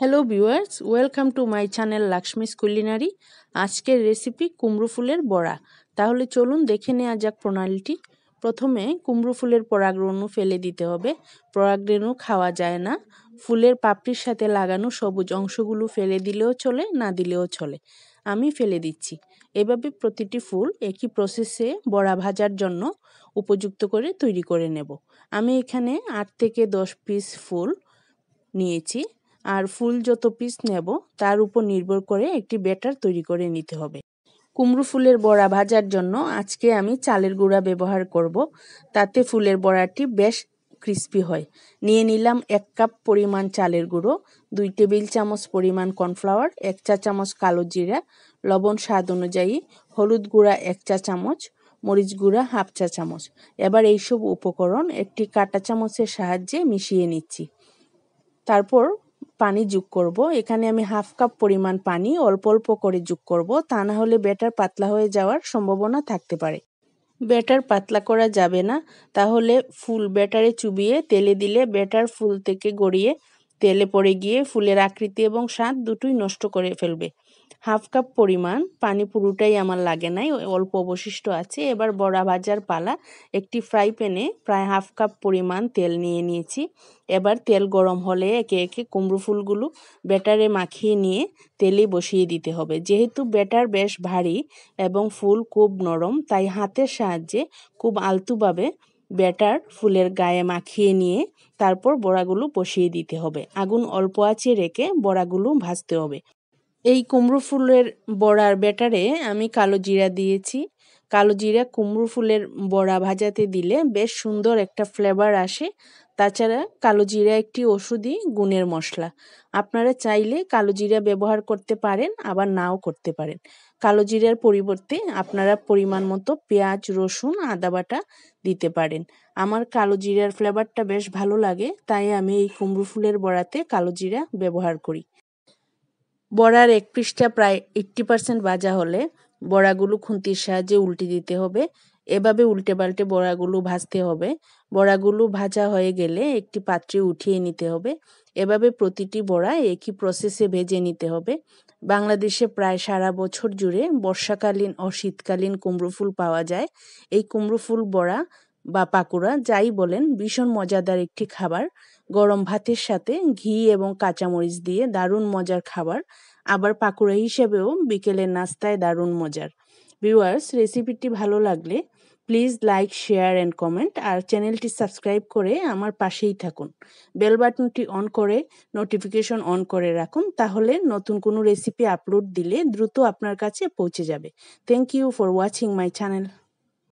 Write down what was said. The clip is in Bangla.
Hello viewers, welcome to my channel Laxmi's culinary. আজকের রেসিপি কুমড়ো ফুলের বড়া। তাহলে চলুন দেখে নেওয়া যাক প্রণালীটি। প্রথমে কুমড়ো ফুলের পরাগরেণু ফেলে দিতে হবে। পরাগরেণু খাওয়া যায় না। ফুলের পাপড়ির সাথে লাগানো সবুজ অংশগুলো ফেলে দিলেও চলে, না দিলেও চলে। আমি ফেলে দিচ্ছি। এভাবে প্রতিটি ফুল একই প্রসেসে বড়া ভাজার জন্য উপযুক্ত করে তৈরি করে নেব। আমি এখানে 8 থেকে 10 পিস ফুল নিয়েছি। আর ফুল যত পিস নেব তার উপর নির্ভর করে একটি ব্যাটার তৈরি করে নিতে হবে। কুমড়ো ফুলের বড়া ভাজার জন্য আজকে আমি চালের গুঁড়া ব্যবহার করব, তাতে ফুলের বড়াটি বেশ ক্রিস্পি হয়। নিয়ে নিলাম 1 কাপ পরিমাণ চালের গুঁড়ো, 2 টেবিল চামচ পরিমাণ কর্নফ্লাওয়ার, 1 চা চামচ কালো জিরা, লবণ স্বাদ অনুযায়ী, হলুদ গুঁড়া 1 চা চামচ, মরিচ গুঁড়া 1/2 চা চামচ। এবার এইসব উপকরণ একটি কাঁটা চামচের সাহায্যে মিশিয়ে নিচ্ছি। তারপর পানি যোগ করব। এখানে আমি 1/2 কাপ পরিমাণ পানি অল্প অল্প করে যোগ করব, তা না হলে ব্যাটার পাতলা হয়ে যাওয়ার সম্ভাবনা থাকতে পারে। ব্যাটার পাতলা করা যাবে না, তাহলে ফুল ব্যাটারে চুবিয়ে তেলে দিলে ব্যাটার ফুল থেকে গড়িয়ে তেলে পড়ে গিয়ে ফুলের আকৃতি এবং স্বাদ দুটোই নষ্ট করে ফেলবে। 1/2 কাপ পরিমাণ পানি পুরোটাই আমার লাগে নাই, অল্প অবশিষ্ট আছে। এবার বড়া ভাজার পালা। একটি ফ্রাই প্যানে প্রায় 1/2 কাপ পরিমাণ তেল নিয়ে নিয়েছি। এবার তেল গরম হলে একে একে কুমড়ো ফুলগুলো ব্যাটারে মাখিয়ে নিয়ে তেলে বসিয়ে দিতে হবে। যেহেতু ব্যাটার বেশ ভারী এবং ফুল খুব নরম, তাই হাতের সাহায্যে খুব আলতোভাবে ব্যাটার ফুলের গায়ে মাখিয়ে নিয়ে তারপর বড়াগুলো বসিয়ে দিতে হবে। আগুন অল্প আঁচে রেখে বড়াগুলো ভাজতে হবে। এই কুমড়ো ফুলের বড়ার ব্যাটারে আমি কালো জিরা দিয়েছি। কালো জিরা কুমড়ো ফুলের বড়া ভাজাতে দিলে বেশ সুন্দর একটা ফ্লেভার আসে। তাছাড়া কালো জিরা একটি ওষুধি গুণের মশলা। আপনারা চাইলে কালো জিরা ব্যবহার করতে পারেন, আবার নাও করতে পারেন। কালো জিরার পরিবর্তে আপনারা পরিমাণ মতো পেঁয়াজ, রসুন, আদা বাটা দিতে পারেন। আমার কালো জিরার ফ্লেভারটা বেশ ভালো লাগে, তাই আমি এই কুমড়ো ফুলের বড়াতে কালো জিরা ব্যবহার করি। বড়ার এক পৃষ্ঠা প্রায় 80% ভাজা হলে বড়াগুলো খুন্তির সাহায্যে উল্টে দিতে হবে। এভাবে উল্টে পাল্টে বড়াগুলো ভাজতে হবে। বড়াগুলো ভাজা হয়ে গেলে একটি পাত্রে উঠিয়ে নিতে হবে। এভাবে প্রতিটি বড়া একই প্রসেসে ভেজে নিতে হবে। বাংলাদেশে প্রায় সারা বছর জুড়ে বর্ষাকালীন ও শীতকালীন কুমড়ো ফুল পাওয়া যায়। এই কুমড়ো ফুল বড়া বা পাকোড়া যাই বলেন, ভীষণ মজাদার একটি খাবার। গরম ভাতের সাথে ঘি এবং কাঁচামরিচ দিয়ে দারুণ মজার খাবার। আবার পাকোড়া হিসেবেও বিকেলের নাস্তায় দারুণ মজার। ভিউয়ার্স, রেসিপিটি ভালো লাগলে please like, share and comment, আর চ্যানেলটি সাবস্ক্রাইব করে আমার পাশেই থাকুন। বেল বাটনটি অন করে নোটিফিকেশন অন করে রাখুন, তাহলে নতুন কোনো রেসিপি আপলোড দিলে দ্রুত আপনার কাছে পৌঁছে যাবে। Thank you for watching my channel.